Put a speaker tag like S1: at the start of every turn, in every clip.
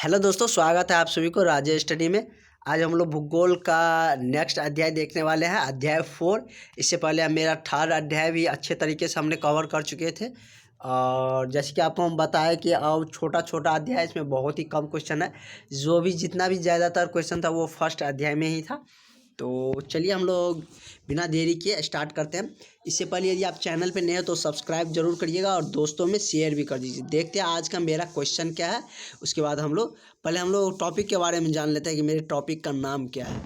S1: Hello दोस्तों, स्वागत है आप सभी को राजेश स्टडी में। आज हम लोग भूगोल का नेक्स्ट अध्याय देखने वाले हैं, अध्याय 4। इससे पहले मेरा थर्ड अध्याय भी अच्छे तरीके से हमने कवर कर चुके थे। और जैसे कि आपको हम बताएं कि अब छोटा छोटा अध्याय, इसमें बहुत ही कम क्वेश्चन है। जो भी जितना भी ज़्यादातर क्वेश्चन था वो फर्स्ट अध्याय में ही था। तो चलिए हम लोग बिना देरी किए स्टार्ट करते हैं। इससे पहले यदि आप चैनल पे नए हो तो सब्सक्राइब जरूर करिएगा और दोस्तों में शेयर भी कर दीजिए। देखते हैं आज का मेरा क्वेश्चन क्या है, उसके बाद हम लोग टॉपिक के बारे में जान लेते हैं कि मेरे टॉपिक का नाम क्या है।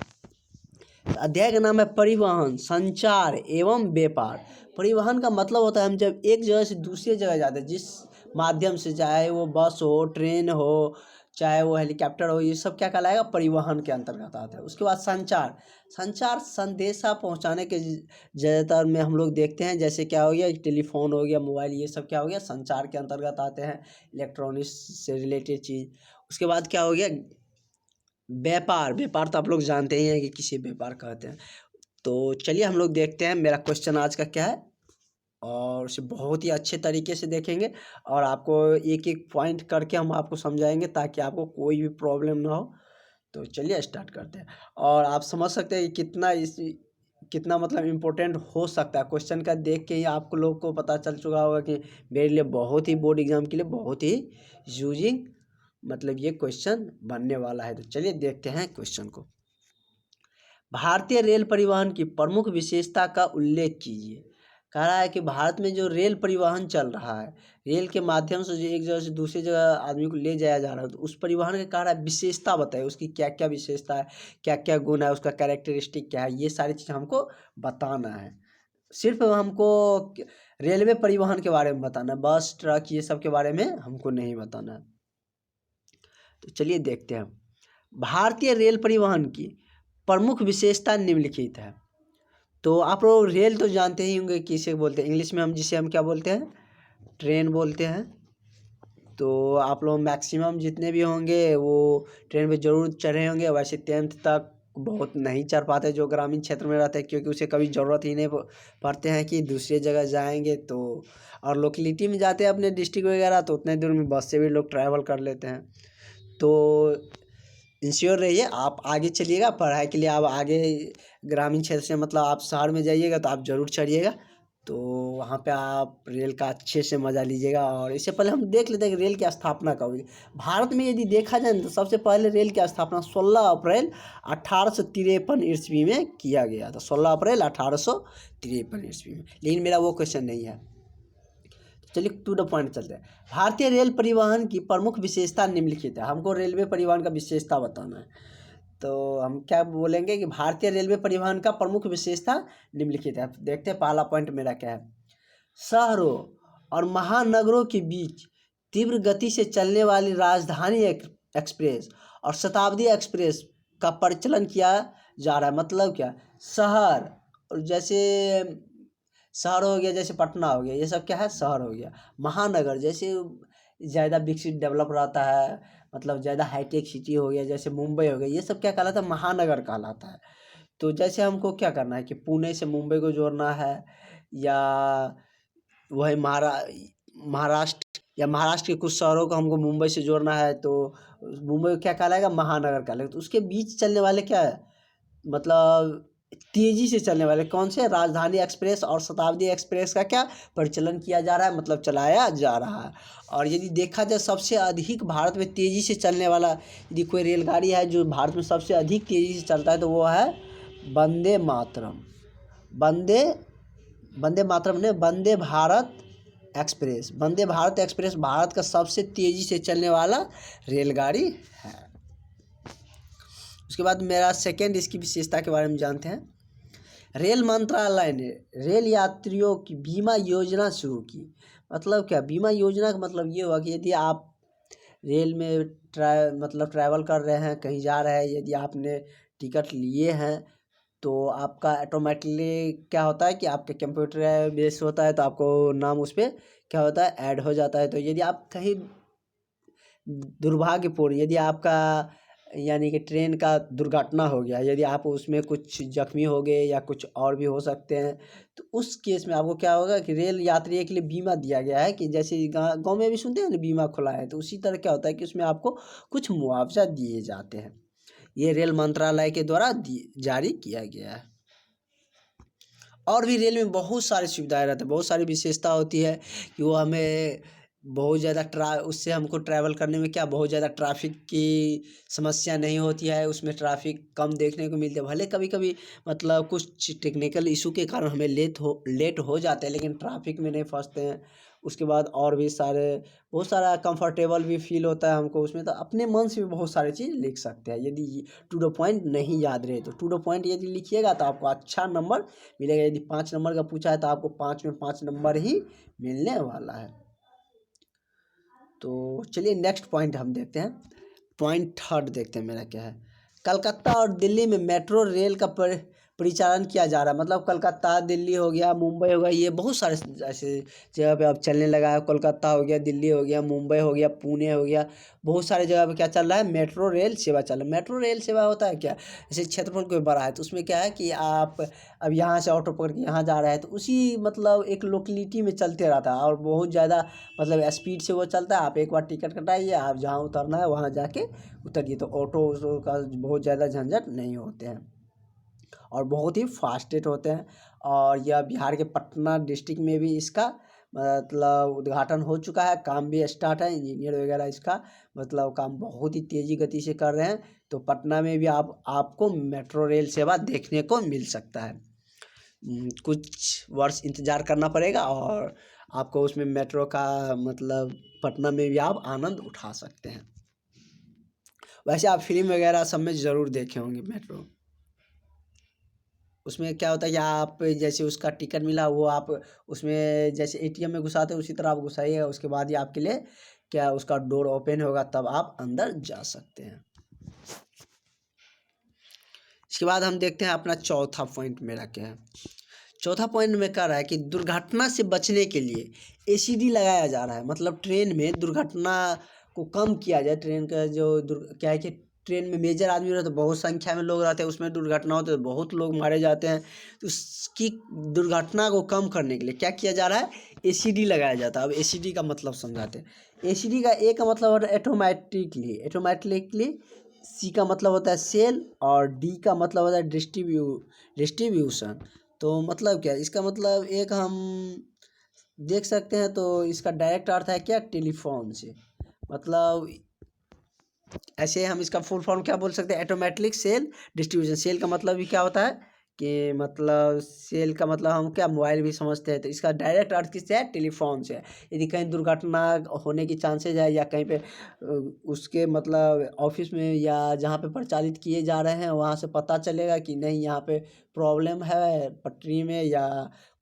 S1: अध्याय का नाम है परिवहन, संचार एवं व्यापार। परिवहन का मतलब होता है हम जब एक जगह से दूसरी जगह जाते हैं, जिस माध्यम से, चाहे वो बस हो, ट्रेन हो, चाहे वो हेलीकॉप्टर हो, ये सब क्या कहलाएगा, परिवहन के अंतर्गत आता है। उसके बाद संचार, संचार संदेशा पहुंचाने के ज़्यादातर में हम लोग देखते हैं। जैसे क्या हो गया, टेलीफोन हो गया, मोबाइल, ये सब क्या हो गया, संचार के अंतर्गत आते हैं, इलेक्ट्रॉनिक्स से रिलेटेड चीज़। उसके बाद क्या हो गया, व्यापार। व्यापार तो आप लोग जानते ही हैं कि किसी व्यापार कहते हैं। तो चलिए हम लोग देखते हैं मेरा क्वेश्चन आज का क्या है, और उसे बहुत ही अच्छे तरीके से देखेंगे और आपको एक एक पॉइंट करके हम आपको समझाएंगे ताकि आपको कोई भी प्रॉब्लम ना हो। तो चलिए स्टार्ट करते हैं। और आप समझ सकते हैं कि कितना मतलब इम्पोर्टेंट हो सकता है। क्वेश्चन का देख के ही आपको लोग को पता चल चुका होगा कि मेरे लिए बहुत ही, बोर्ड एग्जाम के लिए बहुत ही यूजिंग मतलब ये क्वेश्चन बनने वाला है। तो चलिए देखते हैं क्वेश्चन को। भारतीय रेल परिवहन की प्रमुख विशेषता का उल्लेख कीजिए। कह रहा है कि भारत में जो रेल परिवहन चल रहा है, रेल के माध्यम से जो एक जगह से दूसरी जगह आदमी को ले जाया जा रहा है, तो उस परिवहन के कह रहा है विशेषता बताइए, उसकी क्या क्या विशेषता है, क्या क्या गुण है, उसका कैरेक्टरिस्टिक क्या है, ये सारी चीज़ हमको बताना है। सिर्फ हमको रेलवे परिवहन के बारे में बताना है, बस ट्रक ये सब के बारे में हमको नहीं बताना है। तो चलिए देखते हैं। भारतीय रेल परिवहन की प्रमुख विशेषता निम्नलिखित है। तो आप लोग रेल तो जानते ही होंगे किसे बोलते हैं, इंग्लिश में हम क्या बोलते हैं, ट्रेन बोलते हैं। तो आप लोग मैक्सिमम जितने भी होंगे वो ट्रेन पे ज़रूर चढ़े होंगे। वैसे 10th तक बहुत नहीं चढ़ पाते जो ग्रामीण क्षेत्र में रहते हैं, क्योंकि उसे कभी ज़रूरत ही नहीं पड़ते हैं कि दूसरी जगह जाएंगे। तो और लोकेलिटी में जाते हैं अपने डिस्ट्रिक्ट वगैरह, तो उतने दूर में बस से भी लोग ट्रैवल कर लेते हैं। तो इंश्योर रहिए, आप आगे चलिएगा पढ़ाई के लिए। आप आगे ग्रामीण क्षेत्र से मतलब आप शहर में जाइएगा तो आप ज़रूर चढ़िएगा। तो वहाँ पे आप रेल का अच्छे से मज़ा लीजिएगा। और इससे पहले हम देख लेते हैं कि रेल की स्थापना कब हुई। भारत में यदि देखा जाए तो सबसे पहले रेल की स्थापना 16 अप्रैल 1853 ईस्वी में किया गया था। 16 अप्रैल 1853 ईस्वी में। लेकिन मेरा वो क्वेश्चन नहीं है। चलिए टू द पॉइंट चलते हैं। भारतीय रेल परिवहन की प्रमुख विशेषता निम्नलिखित है। हमको रेलवे परिवहन का विशेषता बताना है। तो हम क्या बोलेंगे कि भारतीय रेलवे परिवहन का प्रमुख विशेषता निम्नलिखित है। देखते हैं पहला पॉइंट मेरा क्या है। शहरों और महानगरों के बीच तीव्र गति से चलने वाली राजधानी एक्सप्रेस और शताब्दी एक्सप्रेस का परिचालन किया जा रहा है। मतलब क्या, शहर और जैसे शहर हो गया, जैसे पटना हो गया, ये सब क्या है, शहर हो गया। महानगर जैसे ज़्यादा विकसित डेवलप रहता है, मतलब ज़्यादा हाईटेक सिटी हो गया, जैसे मुंबई हो गया, ये सब क्या कहलाता है, महानगर कहलाता है। तो जैसे हमको क्या करना है कि पुणे से मुंबई को जोड़ना है, या वही महाराष्ट्र या महाराष्ट्र के कुछ शहरों को हमको मुंबई से जोड़ना है, तो मुंबई को क्या कहलाएगा, महानगर कहलाएगा। तो उसके बीच चलने वाले क्या है, मतलब तेजी से चलने वाले कौन से, राजधानी एक्सप्रेस और शताब्दी एक्सप्रेस का क्या परिचालन किया जा रहा है, मतलब चलाया जा रहा है। और यदि देखा जाए सबसे अधिक भारत में तेजी से चलने वाला यदि कोई रेलगाड़ी है जो भारत में सबसे अधिक तेजी से चलता है, तो वो है वंदे मातरम। वंदे वंदे मातरम ने वंदे भारत एक्सप्रेस। वंदे भारत एक्सप्रेस भारत का सबसे तेजी से चलने वाला रेलगाड़ी है। उसके बाद मेरा सेकेंड इसकी विशेषता के बारे में जानते हैं। रेल मंत्रालय ने रेल यात्रियों की बीमा योजना शुरू की। मतलब क्या, बीमा योजना का मतलब ये हुआ कि यदि आप रेल में ट्रैवल कर रहे हैं, कहीं जा रहे हैं, यदि आपने टिकट लिए हैं, तो आपका ऑटोमेटिकली क्या होता है कि आपके कंप्यूटर बेस होता है, तो आपको नाम उस पर क्या होता है, ऐड हो जाता है। तो यदि आप कहीं दुर्भाग्यपूर्ण यदि आपका यानी कि ट्रेन का दुर्घटना हो गया, यदि आप उसमें कुछ जख्मी हो गए या कुछ और भी हो सकते हैं, तो उस केस में आपको क्या होगा कि रेल यात्रियों के लिए बीमा दिया गया है कि जैसे गाँव में भी सुनते हैं ना बीमा खुला है, तो उसी तरह क्या होता है कि उसमें आपको कुछ मुआवजा दिए जाते हैं। ये रेल मंत्रालय के द्वारा जारी किया गया है। और भी रेल में बहुत सारी सुविधाएं रहती है, बहुत सारी विशेषता होती है कि वो हमें बहुत ज़्यादा उससे हमको ट्रैवल करने में क्या बहुत ज़्यादा ट्रैफिक की समस्या नहीं होती है, उसमें ट्रैफिक कम देखने को मिलते हैं। भले कभी कभी मतलब कुछ टेक्निकल इशू के कारण हमें लेट हो जाते हैं, लेकिन ट्रैफिक में नहीं फंसते हैं। उसके बाद और भी बहुत सारा कंफर्टेबल भी फील होता है हमको उसमें, तो अपने मन से भी बहुत सारी चीज़ लिख सकते हैं। यदि टू द पॉइंट नहीं याद रहे तो टू द पॉइंट यदि लिखिएगा तो आपको अच्छा नंबर मिलेगा। यदि 5 नंबर का पूछा है तो आपको 5 में 5 नंबर ही मिलने वाला है। तो चलिए नेक्स्ट पॉइंट हम देखते हैं। पॉइंट थर्ड देखते हैं मेरा क्या है। कलकत्ता और दिल्ली में मेट्रो रेल का परिचालन किया जा रहा है। मतलब कलकत्ता, दिल्ली हो गया, मुंबई हो गया, ये बहुत सारे ऐसे जगह पे अब चलने लगा है। कोलकाता हो गया, दिल्ली हो गया, मुंबई हो गया, पुणे हो गया, बहुत सारे जगह पे क्या चल रहा है, मेट्रो रेल सेवा चल रहा है। मेट्रो रेल सेवा होता है क्या, जैसे क्षेत्रफल कोई बड़ा है तो उसमें क्या है कि आप अब यहाँ से ऑटो पकड़ के यहाँ जा रहे हैं तो उसी मतलब एक लोकेलिटी में चलते रहता है और बहुत ज़्यादा मतलब स्पीड से वो चलता है। आप एक बार टिकट कटाइए, आप जहाँ उतरना है वहाँ जाके उतरिए, तो ऑटो का बहुत ज़्यादा झंझट नहीं होते हैं और बहुत ही फास्टेस्ट होते हैं। और यह बिहार के पटना डिस्ट्रिक्ट में भी इसका मतलब उद्घाटन हो चुका है, काम भी स्टार्ट है। इंजीनियर वगैरह इसका मतलब काम बहुत ही तेज़ी गति से कर रहे हैं। तो पटना में भी आपको मेट्रो रेल सेवा देखने को मिल सकता है। कुछ वर्ष इंतज़ार करना पड़ेगा और आपको उसमें मेट्रो का मतलब पटना में भी आप आनंद उठा सकते हैं। वैसे आप फिल्म वगैरह सब में ज़रूर देखे होंगे मेट्रो। उसमें क्या होता है कि आप जैसे उसका टिकट मिला वो आप उसमें जैसे एटीएम में घुसाते हैं उसी तरह आप घुसाइएगा, उसके बाद ही आपके लिए क्या उसका डोर ओपन होगा, तब आप अंदर जा सकते हैं। इसके बाद हम देखते हैं अपना चौथा पॉइंट मेरा क्या है। चौथा पॉइंट में कह रहा है कि दुर्घटना से बचने के लिए एसीडी लगाया जा रहा है। मतलब ट्रेन में दुर्घटना को कम किया जाए। ट्रेन का जो क्या है कि ट्रेन में मेजर आदमी रहते, बहुत संख्या में लोग रहते हैं, उसमें दुर्घटना होती है तो बहुत लोग मारे जाते हैं। तो उसकी दुर्घटना को कम करने के लिए क्या किया जा रहा है, एसीडी लगाया जाता है। अब एसीडी का मतलब समझाते हैं। एसीडी का ए का मतलब होता है ऑटोमेटिकली, ऑटोमेटिकली। सी का मतलब होता है सेल और डी का मतलब होता है डिस्ट्रीब्यूशन। तो मतलब क्या इसका मतलब एक हम देख सकते हैं, तो इसका डायरेक्ट अर्थ है क्या, टेलीफोन से। मतलब ऐसे हम इसका फुल फॉर्म क्या बोल सकते हैं, ऑटोमेटिक सेल डिस्ट्रीब्यूशन। सेल का मतलब भी क्या होता है कि मतलब सेल का मतलब हम क्या मोबाइल भी समझते हैं, तो इसका डायरेक्ट अर्थ किससे है, टेलीफोन से है। यदि कहीं दुर्घटना होने की चांसेज है या कहीं पे उसके मतलब ऑफिस में या जहाँ पे परिचालित किए जा रहे हैं वहाँ से पता चलेगा कि नहीं यहाँ पे प्रॉब्लम है पटरी में या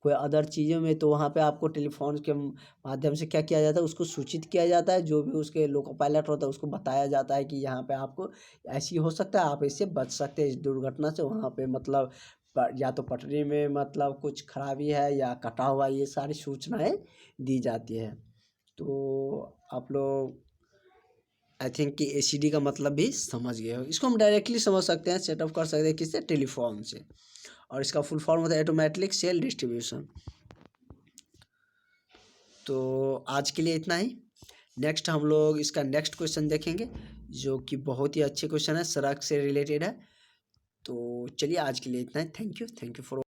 S1: कोई अदर चीज़ों में, तो वहाँ पे आपको टेलीफोन के माध्यम से क्या किया जाता है, उसको सूचित किया जाता है। जो भी उसके लोको पायलट होता है उसको बताया जाता है कि यहाँ पे आपको ऐसी हो सकता है, आप इससे बच सकते हैं इस दुर्घटना से। वहाँ पे मतलब या तो पटरी में मतलब कुछ खराबी है या कटा हुआ, ये सारी सूचनाएं दी जाती है। तो आप लोग आई थिंक कि एसीडी का मतलब भी समझ गए हो। इसको हम डायरेक्टली समझ सकते हैं, सेटअप कर सकते हैं किससे, टेलीफोन से। और इसका फुल फॉर्म होता है ऑटोमेटिक सेल डिस्ट्रीब्यूशन। तो आज के लिए इतना ही। नेक्स्ट हम लोग इसका नेक्स्ट क्वेश्चन देखेंगे जो कि बहुत ही अच्छे क्वेश्चन है, सड़क से रिलेटेड है। तो चलिए आज के लिए इतना ही। Thank you for